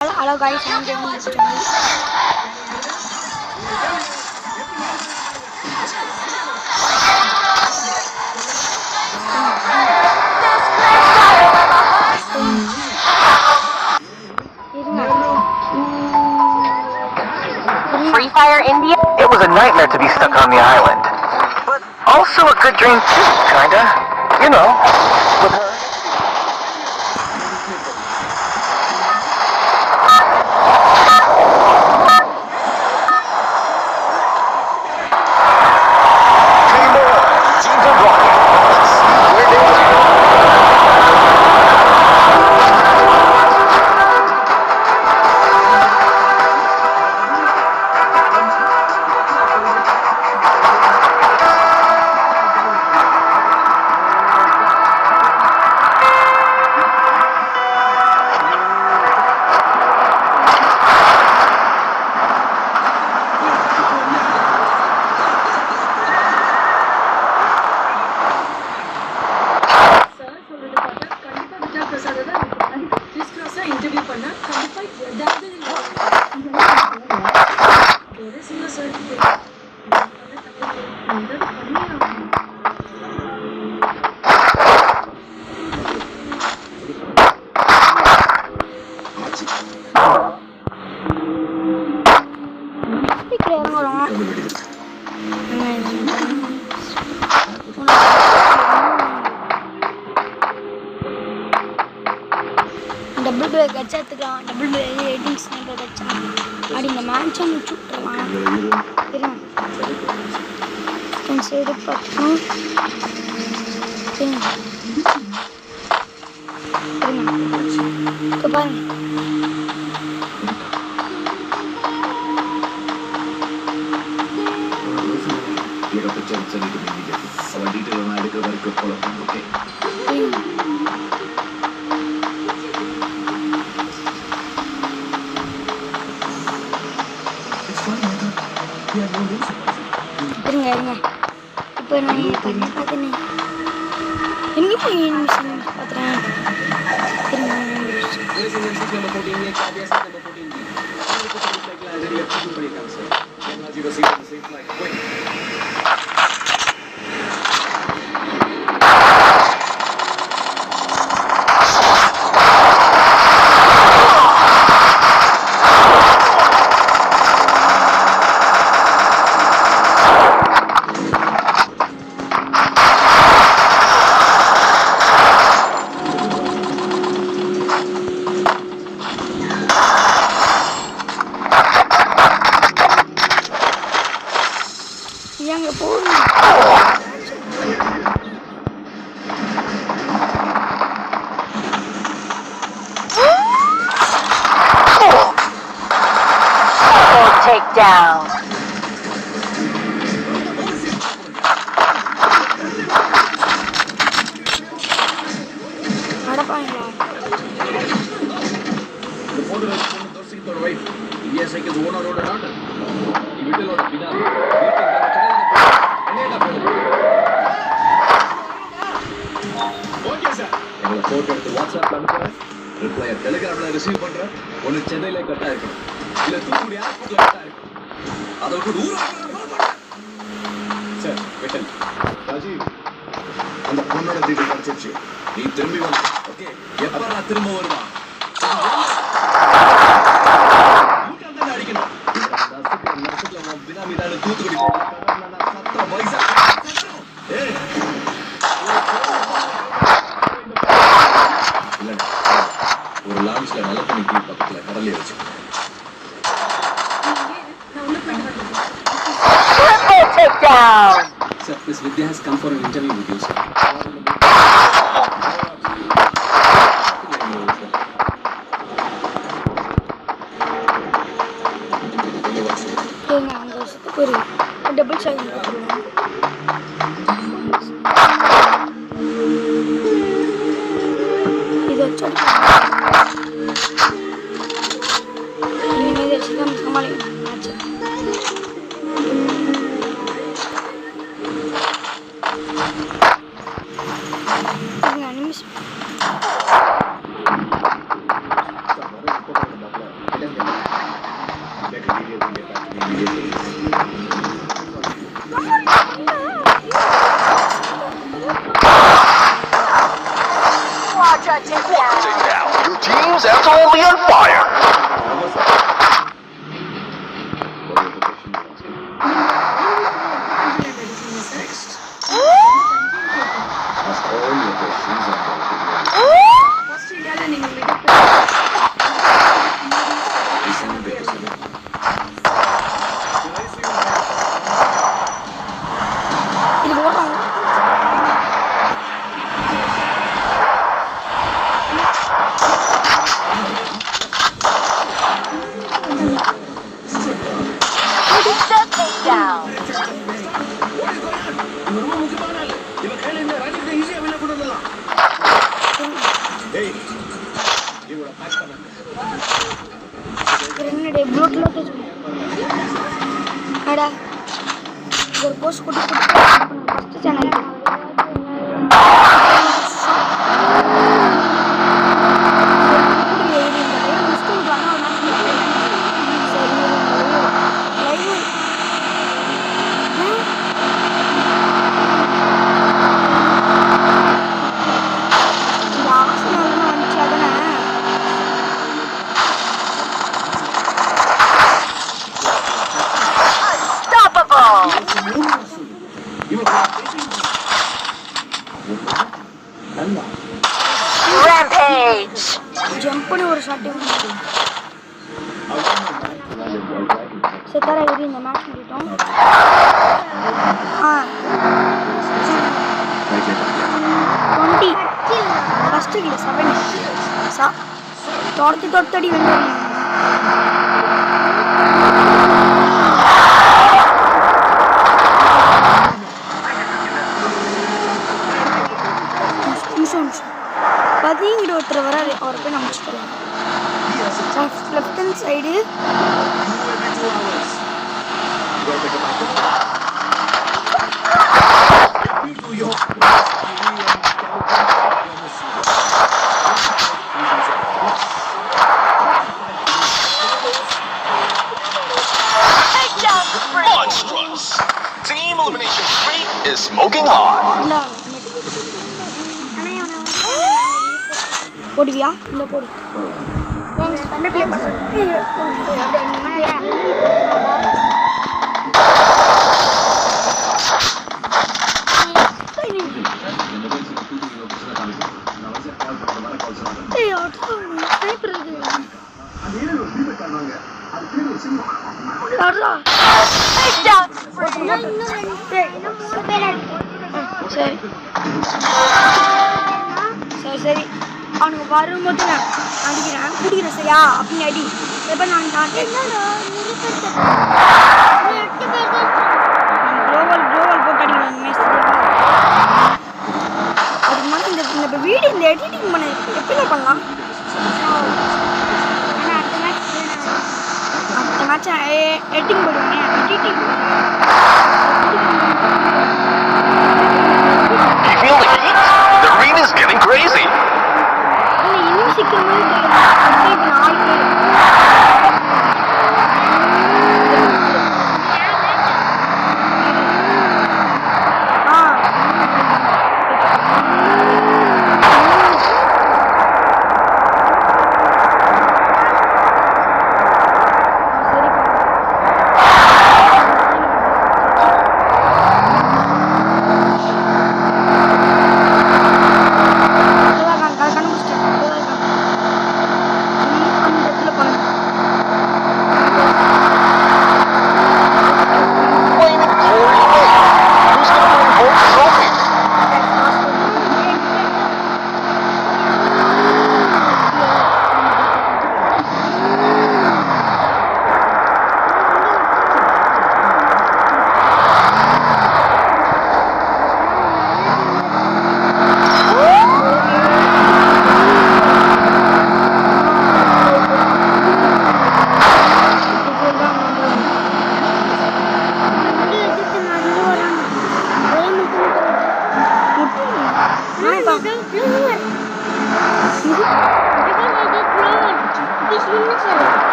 Hello guys, I'm Jamie on this channel. Free Fire India? It was a nightmare to be stuck on the island. But also a good dream too, kinda. You know, with her. Double break அடிச்சதுக்கலாம் double break ratings number வச்சா அடி இந்த match முடிச்சுட்றலாம் இருங்க consider பார்த்தோம் இருங்க பாருங்க இருங்க இப்போ நான் பார்த்தேன் எங்கே போய் மிஷின் பார்த்துறேன் எங்க போகணும் Take down. அடப்பாங்களா இந்த போடுற தோசித்தோட வைஃப் இஎஸ்ஐக்கு ஓனரோட டாட்டர் வீட்டிலோட பின்னா ஓகே சார் எங்களை போட்டோ எடுத்து வாட்ஸ்அப்ல அனுப்புறேன் ரிப்ளை டெலிகிராம்ல ரிசீவ் பண்றேன் ஒன்னு சென்னையில கட்டா இருக்கணும் இல்ல தூத்துக்குடி ஏர்போர்ட்ல கட்டா இருக்கணும் அதை விட்டு தூரம் சார் விட்டல் ராஜீவ் அந்த பொண்ணோட தீட்டு கிடைச்சிருச்சு நீ திரும்பி வந்து ஓகே எப்ப நான் திரும்ப வருவான் அடிக்கணும் பினாமி தான் தூத்துக்குடி சத்தம் வயசா ஒரு லான்ச்ல நல்ல தண்ணி டீ பக்கத்துல கடலே வச்சு Sir, Miss Vidya has come for an interview with you, sir. double check இது வச்சு இனிமேல் வச்சு தான் சமாளிக்கணும் மேட்ச் நிமிஷம் totally on fire. இது ஓடுறாங்க. என்னடா ப்ளூட்ல அடா ஒரு போஸ்ட் கொடுத்து ஃபர்ஸ்ட் சேனல் Rampage. ஜம்ப் பண்ணி ஒரு ஷாட் செத்தாரா இரு இந்த மேட்ச் முடிட்டோம். 20 ஃபர்ஸ்ட் கில் 7 தொடுத்தடி வந்து பதிங்கிட்ட ஒருத்தர் வராது அவரை போய் நம்ம முடிச்சுக்கலாம். Left hand side Monstrous. Team Elimination 3 is smoking hot. போடுவியா இந்த போடு சரி அவனுக்கு வரும்போது நான் அடிக்கிறேன் குடிக்கிறேன் சரியா அப்படின்னு அடி எப்போ நான் குளோவல் போட்டு அடிக்கிறேன் மேட்ச் அதுக்கு மாதிரி இந்த வீடியோ இந்த எடிட்டிங் பண்ண எப்படி பண்ணலாம் அடுத்த மேட்ச் எடிட்டிங் போடுவேன் editing You feel the heat? The arena is getting crazy. இன்னும் சீக்கிரமே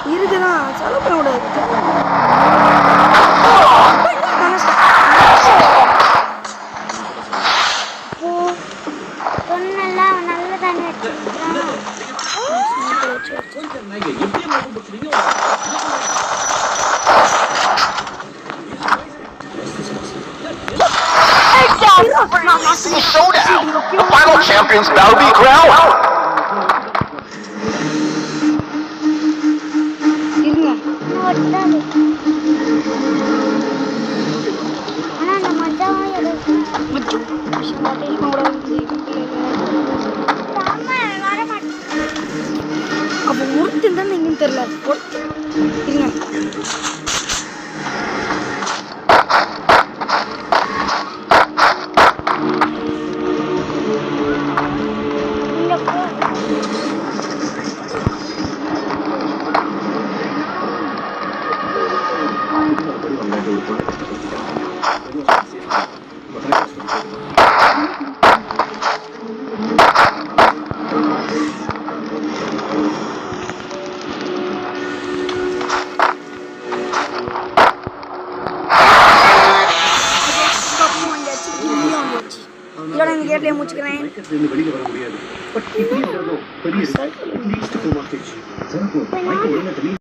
இருக்குதான் செலவு பண்ணக்கூடாது champions bow be crowned. இருங்க ஆனா அந்த மச்சான் மச்சான் அப்போ ஒருத்தன் தான் எங்கன்னு தெரியல இருங்க இதோட இந்த கேட்லேயே முடிச்சுக்கிறேன் வெளியில வர முடியாது பட் இப்படி பெரிய